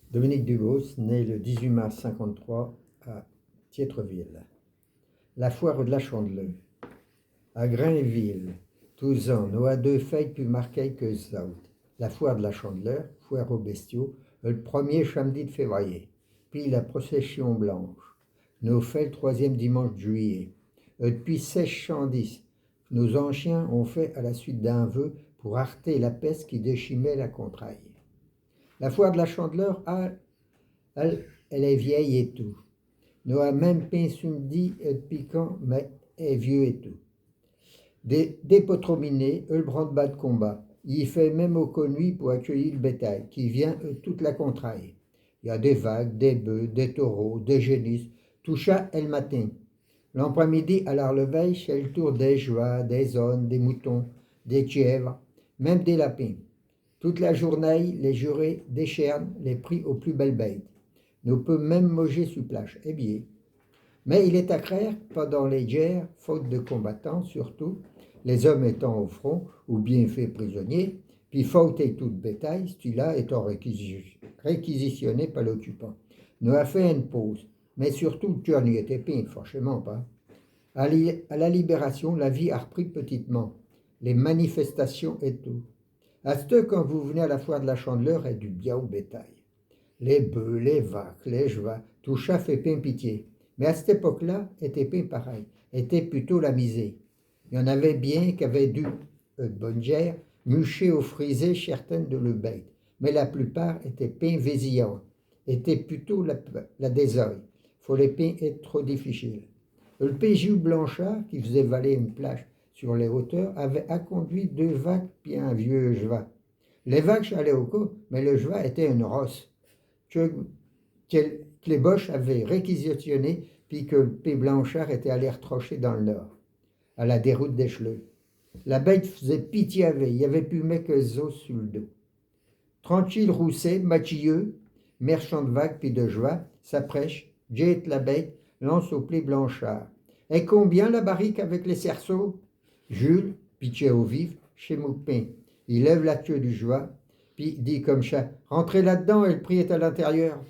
Dominique Dubos, né le 18 mars 1953 à Thiétreville. La foire de la Chandeleur. À Grainville, tous ans, nous a deux fêtes plus marquées que ça. La foire de la Chandeleur, foire aux bestiaux, le premier samedi de février. Puis la procession blanche. Nous fait le troisième dimanche de juillet. Depuis 1610, nos anciens ont fait à la suite d'un vœu pour arrêter la peste qui déchimait la contraille. La foire de la Chandeleur, elle est vieille et tout. Nous a même peint dit piquant, mais est vieux et tout. Des potrominés, le branle-bas de combat. Il fait même au connuis pour accueillir le bétail, qui vient toute la contraille. Il y a des vagues, des bœufs, des taureaux, des génisses, tout ça est le matin. L'après-midi, à l'Arleveille, c'est le tour des joies, des ânes, des moutons, des chèvres, même des lapins. Toute la journée, les jurés déchernent les prix aux plus belles bêtes. Nous peut même manger sur plage, eh bien. Mais il est à craindre, pendant les guerres, faute de combattants surtout, les hommes étant au front ou bien faits prisonniers, puis faute et tout bétail, celui-là étant réquisitionné par l'occupant. Nous a fait une pause, mais surtout le cœur n'y était pas, franchement pas. À la libération, la vie a repris petitement, les manifestations et tout. À ce quand vous venez à la foire de la Chandeleur, est du bien au bétail. Les bœufs, les vaches, les chevaux, tout ça fait pain pitié. Mais à cette époque-là, était pain pareil, était plutôt la misée. Il y en avait bien qui avaient dû, de bonne gère, mûcher ou friser certaines de leurs bêtes, mais la plupart étaient pain vésillant, étaient plutôt la désoeil. Faut les pains être trop difficiles. Le PJU Blanchard, qui faisait valer une plage sur les hauteurs, avait acconduit deux vaques puis un vieux cheval. Les vaches allaient au cou, mais le cheval était une rosse que les Boches avaient réquisitionné, puis que le P. Blanchard était allé retrocher dans le nord, à la déroute d'Echeleux. La bête faisait pitié avec, il y avait plus mec que les os sur le dos. Tranquille Rousset, Mathieu, merchant de vagues puis de joie, s'apprêche, jette la bête, lance au P. Blanchard. Et combien la barrique avec les cerceaux? Jules, pitié au vif, chez Moupin. Il lève la queue du joie, puis dit comme ça, rentrez là-dedans et le prix est à l'intérieur.